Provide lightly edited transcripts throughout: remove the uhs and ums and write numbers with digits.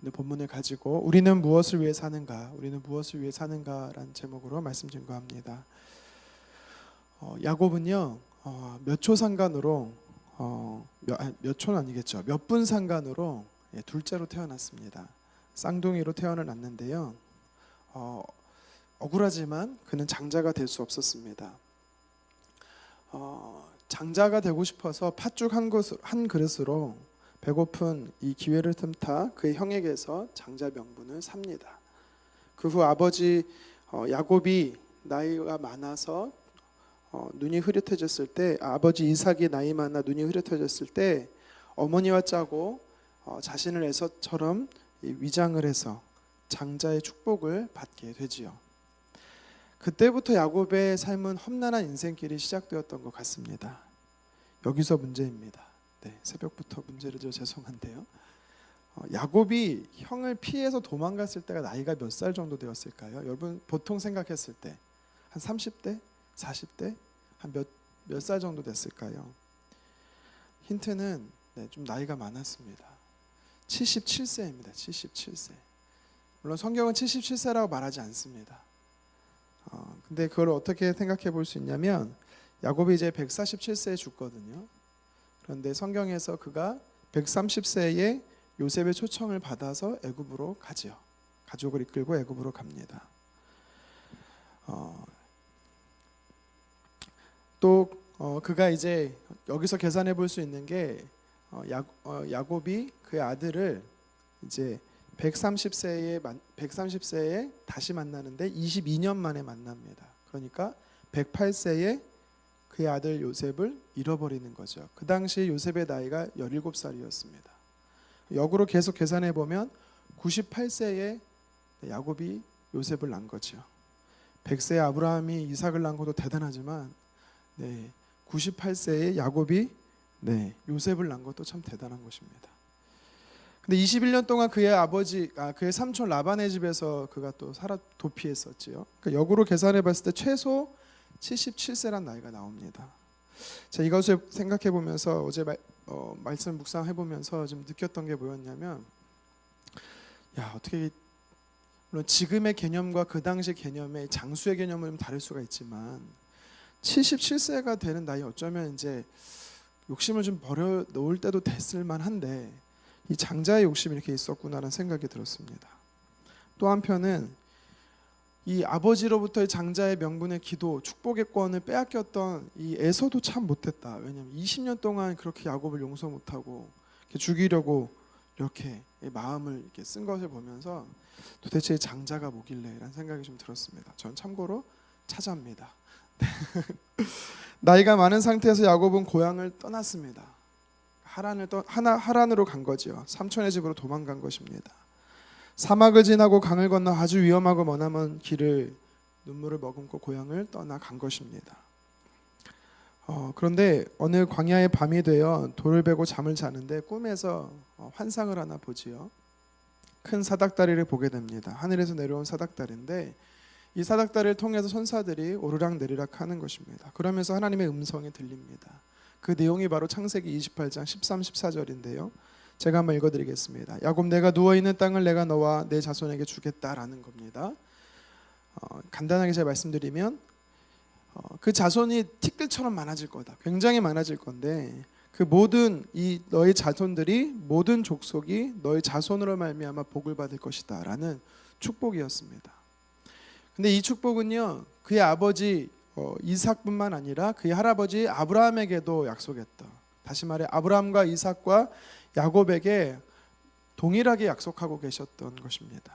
오늘 본문을 가지고 우리는 무엇을 위해 사는가, 우리는 무엇을 위해 사는가라는 제목으로 말씀 증거합니다. 야곱은요 몇 초 상관으로 몇 초는 아니겠죠, 몇 분 상관으로 둘째로 태어났습니다. 쌍둥이로 태어났는데요, 억울하지만 그는 장자가 될 수 없었습니다. 장자가 되고 싶어서 팥죽 한 그릇으로 배고픈 이 기회를 틈타 그의 형에게서 장자 명분을 삽니다. 그 후 아버지 야곱이 나이가 많아서 눈이 흐릿해졌을 때, 아버지 이삭이 나이 많아 눈이 흐릿해졌을 때 어머니와 짜고 자신을 에서처럼 위장을 해서 장자의 축복을 받게 되지요. 그때부터 야곱의 삶은 험난한 인생길이 시작되었던 것 같습니다. 여기서 문제입니다. 새벽부터 문제를 줘 죄송한데요. 야곱이 형을 피해서 도망갔을 때가 나이가 몇 살 정도 되었을까요? 여러분 보통 생각했을 때 한 30대? 40대? 한 몇 살 정도 됐을까요? 힌트는 좀 나이가 많았습니다. 77세입니다. 77세. 물론 성경은 77세라고 말하지 않습니다. 근데 그걸 어떻게 생각해 볼 수 있냐면, 야곱이 이제 147세에 죽거든요. 그런데 성경에서 그가 130세에 요셉의 초청을 받아서 애굽으로 가지요. 가족을 이끌고 애굽으로 갑니다. 또 그가 이제 여기서 계산해 볼 수 있는 게 야곱이 그의 아들을 이제 130세에 다시 만나는데 22년 만에 만납니다. 그러니까 108세에 그의 아들 요셉을 잃어버리는 거죠. 그 당시 요셉의 나이가 17살이었습니다. 역으로 계속 계산해 보면 98세에 야곱이 요셉을 낳은 거죠. 100세에 아브라함이 이삭을 낳은 것도 대단하지만 98세에 야곱이 요셉을 낳은 것도 참 대단한 것입니다. 근데 21년 동안 그의 삼촌 라반의 집에서 그가 또 도피했었지요. 그러니까 역으로 계산해 봤을 때 최소 77세란 나이가 나옵니다. 자, 이것을 생각해 보면서 어제 말씀 묵상해 보면서 좀 느꼈던 게 뭐였냐면, 어떻게 물론 지금의 개념과 그 당시 개념의 장수의 개념은 좀 다를 수가 있지만 77세가 되는 나이, 어쩌면 이제 욕심을 좀 버려 놓을 때도 됐을 만한데 이 장자의 욕심이 이렇게 있었구나라는 생각이 들었습니다. 또 한편은 이 아버지로부터의 장자의 명분의 기도, 축복의 권을 빼앗겼던 이 에서도 참 못했다. 왜냐하면 20년 동안 그렇게 야곱을 용서 못하고 죽이려고 이렇게 마음을 이렇게 쓴 것을 보면서 도대체 장자가 뭐길래 라는 생각이 좀 들었습니다. 전 참고로 차자입니다. 나이가 많은 상태에서 야곱은 고향을 떠났습니다. 하란으로 간 거죠. 삼촌의 집으로 도망간 것입니다. 사막을 지나고 강을 건너 아주 위험하고 머나먼 길을 눈물을 머금고 고향을 떠나간 것입니다. 그런데 어느 광야의 밤이 되어 돌을 베고 잠을 자는데 꿈에서 환상을 하나 보지요. 큰 사닥다리를 보게 됩니다. 하늘에서 내려온 사닥다리인데 이 사닥다리를 통해서 천사들이 오르락 내리락 하는 것입니다. 그러면서 하나님의 음성이 들립니다. 그 내용이 바로 창세기 28장 13, 14절인데요. 제가 한번 읽어드리겠습니다. 야곱, 내가 누워있는 땅을 내가 너와 내 자손에게 주겠다라는 겁니다. 간단하게 제가 말씀드리면 그 자손이 티끌처럼 많아질 거다. 굉장히 많아질 건데 그 모든 너의 자손들이, 모든 족속이 너의 자손으로 말미암아 복을 받을 것이다 라는 축복이었습니다. 근데 이 축복은요, 그의 아버지 이삭뿐만 아니라 그의 할아버지 아브라함에게도 약속했다. 다시 말해 아브라함과 이삭과 야곱에게 동일하게 약속하고 계셨던 것입니다.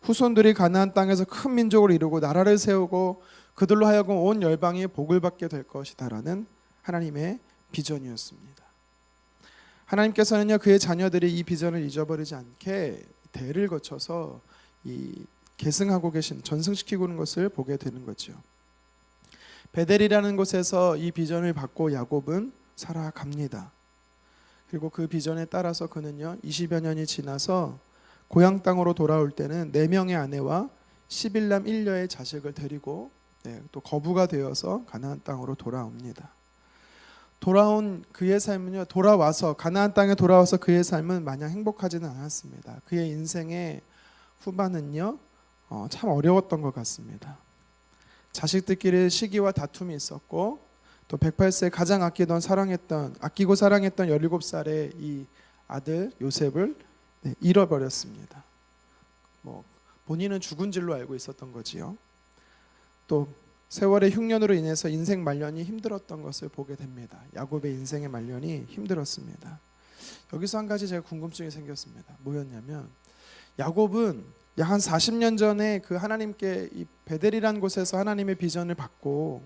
후손들이 가나안 땅에서 큰 민족을 이루고 나라를 세우고 그들로 하여금 온 열방이 복을 받게 될 것이다라는 하나님의 비전이었습니다. 하나님께서는요, 그의 자녀들이 이 비전을 잊어버리지 않게 대를 거쳐서 계승하고 계신, 전승시키고 있는 것을 보게 되는 거죠. 베델이라는 곳에서 이 비전을 받고 야곱은 살아갑니다. 그리고 그 비전에 따라서 그는요 20여 년이 지나서 고향 땅으로 돌아올 때는 4명의 아내와 11남 1녀의 자식을 데리고 또 거부가 되어서 가나안 땅으로 돌아옵니다. 돌아온 그의 삶은요, 돌아와서 가나안 땅에 돌아와서 그의 삶은 마냥 행복하지는 않았습니다. 그의 인생의 후반은요, 참 어려웠던 것 같습니다. 자식들끼리 시기와 다툼이 있었고, 또 108세 가장 아끼고 사랑했던 17살의 이 아들 요셉을 잃어버렸습니다. 본인은 죽은 줄로 알고 있었던 거지요. 또 세월의 흉년으로 인해서 인생 말년이 힘들었던 것을 보게 됩니다. 야곱의 인생의 말년이 힘들었습니다. 여기서 한 가지 제가 궁금증이 생겼습니다. 뭐였냐면, 야곱은 약 한 40년 전에 그 하나님께 이 베델이라는 곳에서 하나님의 비전을 받고,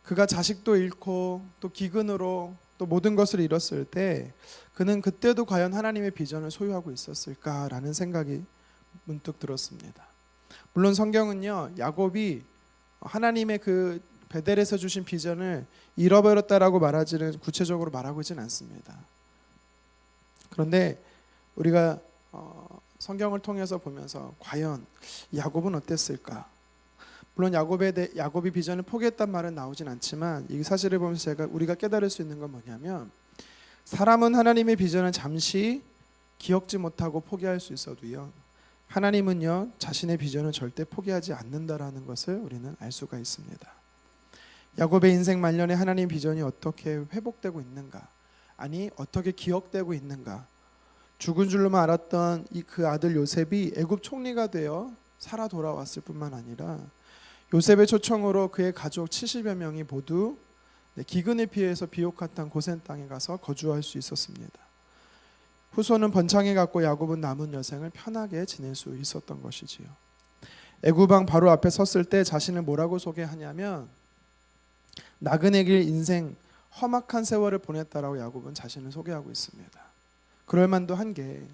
그가 자식도 잃고 또 기근으로 또 모든 것을 잃었을 때, 그는 그때도 과연 하나님의 비전을 소유하고 있었을까라는 생각이 문득 들었습니다. 물론 성경은요, 야곱이 하나님의 그 베델에서 주신 비전을 잃어버렸다라고 말하지는 구체적으로 말하고 있지는 않습니다. 그런데 우리가 성경을 통해서 보면서 과연 야곱은 어땠을까? 물론 야곱이 비전을 포기했단 말은 나오진 않지만, 이 사실을 보면서 우리가 깨달을 수 있는 건 뭐냐면, 사람은 하나님의 비전을 잠시 기억지 못하고 포기할 수 있어도요, 하나님은요 자신의 비전을 절대 포기하지 않는다라는 것을 우리는 알 수가 있습니다. 야곱의 인생 말년에 하나님의 비전이 어떻게 회복되고 있는가, 아니 어떻게 기억되고 있는가. 죽은 줄로만 알았던 그 아들 요셉이 애굽 총리가 되어 살아 돌아왔을 뿐만 아니라, 요셉의 초청으로 그의 가족 70여 명이 모두 기근에 피해서 비옥한 땅 고센 땅에 가서 거주할 수 있었습니다. 후손은 번창해 갔고 야곱은 남은 여생을 편하게 지낼 수 있었던 것이지요. 애굽 왕 바로 앞에 섰을 때 자신을 뭐라고 소개하냐면, 나그네 길 인생 험악한 세월을 보냈다라고 야곱은 자신을 소개하고 있습니다. 그럴 만도 한 게,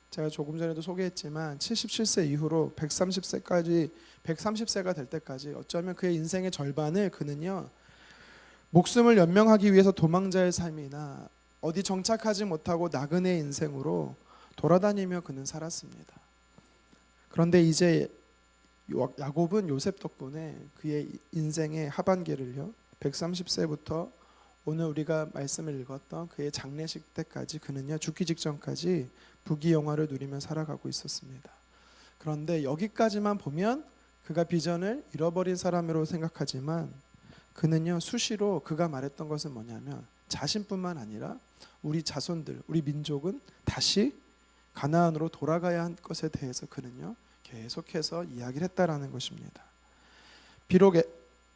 제가 조금 전에도 소개했지만 77세 이후로 130세가 될 때까지 어쩌면 그의 인생의 절반을 그는요, 목숨을 연명하기 위해서 도망자의 삶이나 어디 정착하지 못하고 나그네 인생으로 돌아다니며 그는 살았습니다. 그런데 이제 야곱은 요셉 덕분에 그의 인생의 하반기를요, 130세부터 오늘 우리가 말씀을 읽었던 그의 장례식 때까지 그는요, 죽기 직전까지 부귀영화를 누리며 살아가고 있었습니다. 그런데 여기까지만 보면 그가 비전을 잃어버린 사람으로 생각하지만, 그는요 수시로 그가 말했던 것은 뭐냐면, 자신뿐만 아니라 우리 자손들, 우리 민족은 다시 가나안으로 돌아가야 할 것에 대해서 그는요 계속해서 이야기를 했다라는 것입니다. 비록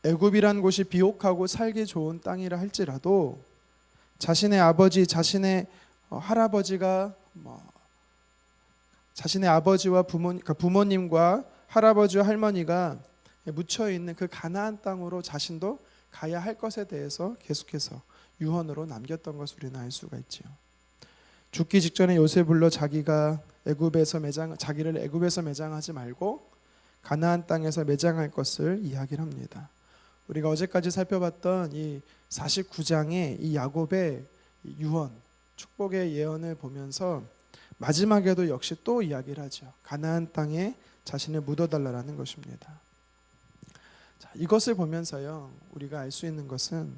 애굽이란 곳이 비옥하고 살기 좋은 땅이라 할지라도, 자신의 아버지, 자신의 할아버지가 자신의 아버지와 부모님과 할아버지와 할머니가 묻혀 있는 그 가나안 땅으로 자신도 가야 할 것에 대해서 계속해서 유언으로 남겼던 것을 우리는 알 수가 있지요. 죽기 직전에 요셉 불러 자기를 애굽에서 매장하지 말고 가나안 땅에서 매장할 것을 이야기를 합니다. 우리가 어제까지 살펴봤던 이 49장의 이 야곱의 유언, 축복의 예언을 보면서 마지막에도 역시 또 이야기를 하죠. 가나안 땅에 자신을 묻어달라는 것입니다. 자, 이것을 보면서요, 우리가 알 수 있는 것은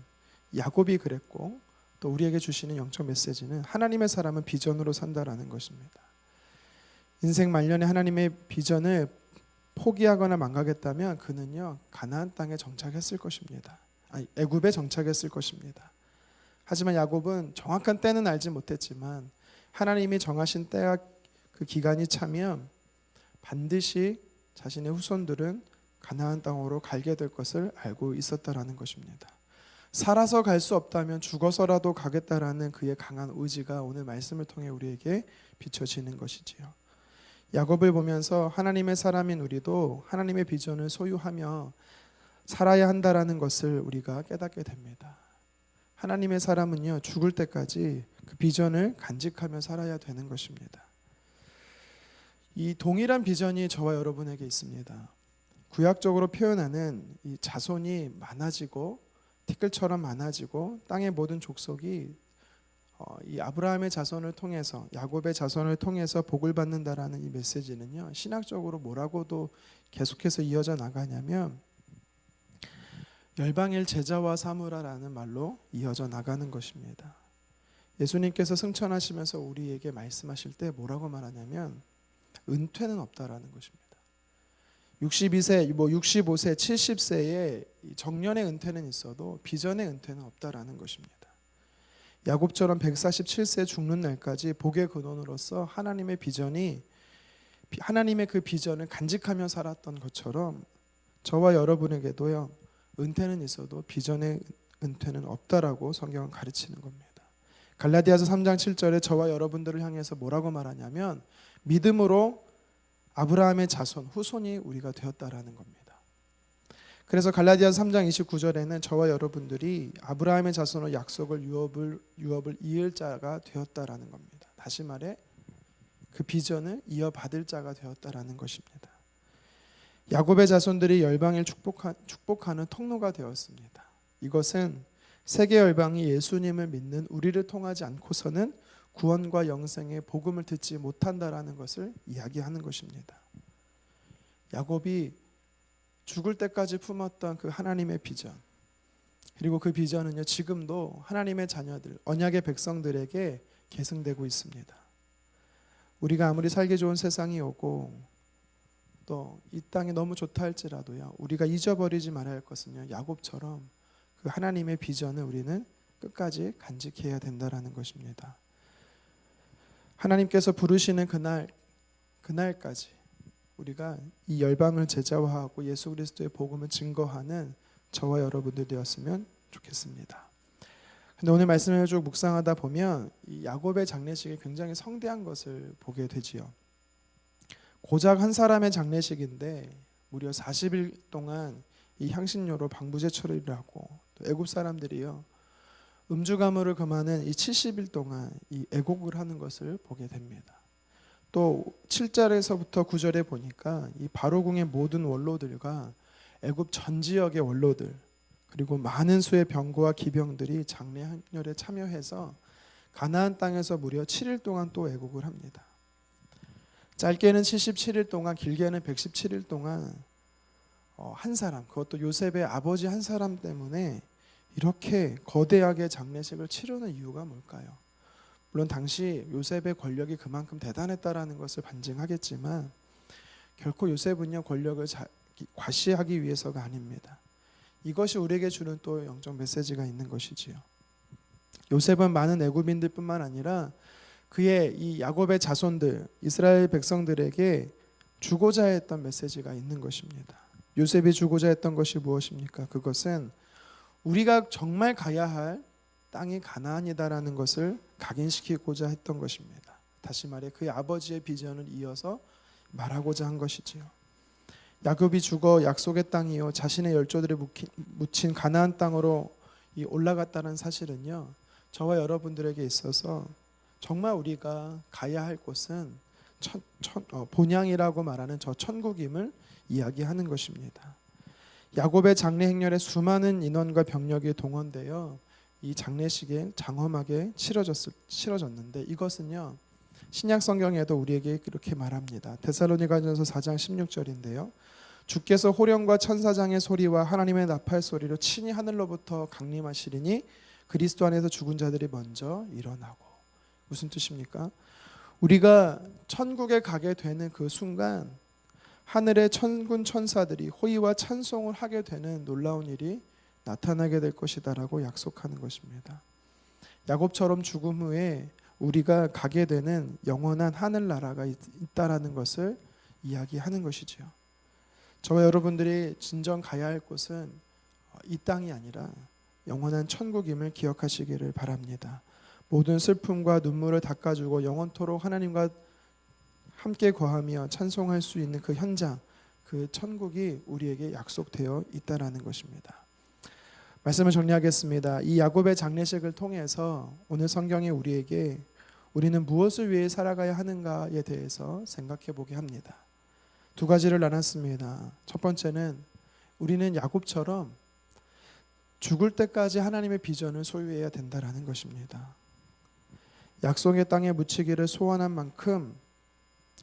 야곱이 그랬고, 또 우리에게 주시는 영적 메시지는 하나님의 사람은 비전으로 산다라는 것입니다. 인생 말년에 하나님의 비전을 포기하거나 망각했다면 그는요 가나안 땅에 정착했을 것입니다. 애굽에 정착했을 것입니다. 하지만 야곱은 정확한 때는 알지 못했지만, 하나님이 정하신 때와 그 기간이 차면 반드시 자신의 후손들은 가나안 땅으로 가게 될 것을 알고 있었다라는 것입니다. 살아서 갈 수 없다면 죽어서라도 가겠다라는 그의 강한 의지가 오늘 말씀을 통해 우리에게 비춰지는 것이지요. 야곱을 보면서 하나님의 사람인 우리도 하나님의 비전을 소유하며 살아야 한다라는 것을 우리가 깨닫게 됩니다. 하나님의 사람은요 죽을 때까지 그 비전을 간직하며 살아야 되는 것입니다. 이 동일한 비전이 저와 여러분에게 있습니다. 구약적으로 표현하는 이 자손이 많아지고 티끌처럼 많아지고 땅의 모든 족속이 이 아브라함의 자손을 통해서, 야곱의 자손을 통해서 복을 받는다라는 이 메시지는요 신학적으로 뭐라고도 계속해서 이어져 나가냐면, 열방일 제자와 삼으라라는 말로 이어져 나가는 것입니다. 예수님께서 승천하시면서 우리에게 말씀하실 때 뭐라고 말하냐면 은퇴는 없다라는 것입니다. 62세, 65세, 70세에 정년의 은퇴는 있어도 비전의 은퇴는 없다라는 것입니다. 야곱처럼 147세 죽는 날까지 복의 근원으로서 하나님의 그 비전을 간직하며 살았던 것처럼 저와 여러분에게도요, 은퇴는 있어도 비전의 은퇴는 없다라고 성경은 가르치는 겁니다. 갈라디아서 3장 7절에 저와 여러분들을 향해서 뭐라고 말하냐면 믿음으로 아브라함의 자손, 후손이 우리가 되었다라는 겁니다. 그래서 갈라디아서 3장 29절에는 저와 여러분들이 아브라함의 자손으로 약속을 유업을 이을 자가 되었다라는 겁니다. 다시 말해 그 비전을 이어받을 자가 되었다라는 것입니다. 야곱의 자손들이 열방을 축복하는 통로가 되었습니다. 이것은 세계 열방이 예수님을 믿는 우리를 통하지 않고서는 구원과 영생의 복음을 듣지 못한다라는 것을 이야기하는 것입니다. 야곱이 죽을 때까지 품었던 그 하나님의 비전, 그리고 그 비전은요, 지금도 하나님의 자녀들, 언약의 백성들에게 계승되고 있습니다. 우리가 아무리 살기 좋은 세상이 오고 또 이 땅이 너무 좋다 할지라도요, 우리가 잊어버리지 말아야 할 것은요, 야곱처럼 그 하나님의 비전을 우리는 끝까지 간직해야 된다라는 것입니다. 하나님께서 부르시는 그날까지 우리가 이 열방을 제자화하고 예수 그리스도의 복음을 증거하는 저와 여러분들 되었으면 좋겠습니다. 근데 오늘 말씀을 쭉 묵상하다 보면 이 야곱의 장례식이 굉장히 성대한 것을 보게 되지요. 고작 한 사람의 장례식인데 무려 40일 동안 이 향신료로 방부제 처리를 하고 또 애굽 사람들이요, 음주 가물을 금하는 이 70일 동안 이 애곡을 하는 것을 보게 됩니다. 또 7절에서부터 9절에 보니까 이 바로궁의 모든 원로들과 애굽 전 지역의 원로들, 그리고 많은 수의 병거와 기병들이 장례 행렬에 참여해서 가나안 땅에서 무려 7일 동안 또 애곡을 합니다. 짧게는 77일 동안, 길게는 117일 동안 한 사람, 그것도 요셉의 아버지 한 사람 때문에 이렇게 거대하게 장례식을 치르는 이유가 뭘까요? 물론 당시 요셉의 권력이 그만큼 대단했다라는 것을 반증하겠지만 결코 요셉은요, 권력을 과시하기 위해서가 아닙니다. 이것이 우리에게 주는 또 영적 메시지가 있는 것이지요. 요셉은 많은 애굽인들뿐만 아니라 그의 이 야곱의 자손들, 이스라엘 백성들에게 주고자 했던 메시지가 있는 것입니다. 요셉이 주고자 했던 것이 무엇입니까? 그것은 우리가 정말 가야 할 땅이 가나안이다라는 것을 각인시키고자 했던 것입니다. 다시 말해 그의 아버지의 비전을 이어서 말하고자 한 것이지요. 야곱이 죽어 약속의 땅이요 자신의 열조들이 묻힌 가나안 땅으로 올라갔다는 사실은요, 저와 여러분들에게 있어서 정말 우리가 가야 할 곳은 본향이라고 말하는 저 천국임을 이야기하는 것입니다. 야곱의 장례 행렬에 수많은 인원과 병력이 동원되어 이 장례식에 장엄하게 치러졌는데 이것은요, 신약 성경에도 우리에게 이렇게 말합니다. 데살로니가전서 4장 16절인데요. 주께서 호령과 천사장의 소리와 하나님의 나팔 소리로 친히 하늘로부터 강림하시리니 그리스도 안에서 죽은 자들이 먼저 일어나고. 무슨 뜻입니까? 우리가 천국에 가게 되는 그 순간 하늘의 천군 천사들이 호의와 찬송을 하게 되는 놀라운 일이 나타나게 될 것이다라고 약속하는 것입니다. 야곱처럼 죽음 후에 우리가 가게 되는 영원한 하늘나라가 있다라는 것을 이야기하는 것이지요. 저와 여러분들이 진정 가야 할 곳은 이 땅이 아니라 영원한 천국임을 기억하시기를 바랍니다. 모든 슬픔과 눈물을 닦아주고 영원토록 하나님과 함께 거하며 찬송할 수 있는 그 현장, 그 천국이 우리에게 약속되어 있다라는 것입니다. 말씀을 정리하겠습니다. 이 야곱의 장례식을 통해서 오늘 성경이 우리에게 우리는 무엇을 위해 살아가야 하는가에 대해서 생각해 보게 합니다. 두 가지를 나눴습니다. 첫 번째는 우리는 야곱처럼 죽을 때까지 하나님의 비전을 소유해야 된다라는 것입니다. 약속의 땅에 묻히기를 소원한 만큼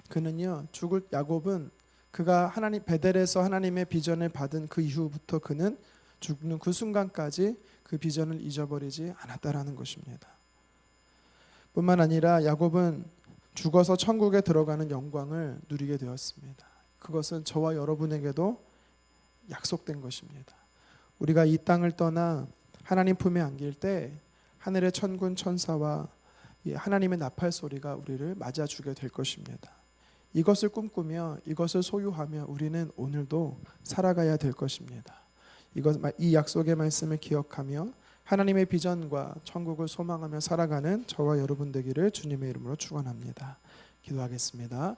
그는요, 야곱은 그가 베델에서 하나님의 비전을 받은 그 이후부터 그는 죽는 그 순간까지 그 비전을 잊어버리지 않았다라는 것입니다. 뿐만 아니라 야곱은 죽어서 천국에 들어가는 영광을 누리게 되었습니다. 그것은 저와 여러분에게도 약속된 것입니다. 우리가 이 땅을 떠나 하나님 품에 안길 때 하늘의 천군 천사와 하나님의 나팔 소리가 우리를 맞아주게 될 것입니다. 이것을 꿈꾸며 이것을 소유하며 우리는 오늘도 살아가야 될 것입니다. 이 약속의 말씀을 기억하며 하나님의 비전과 천국을 소망하며 살아가는 저와 여러분 되기를 주님의 이름으로 축원합니다. 기도하겠습니다.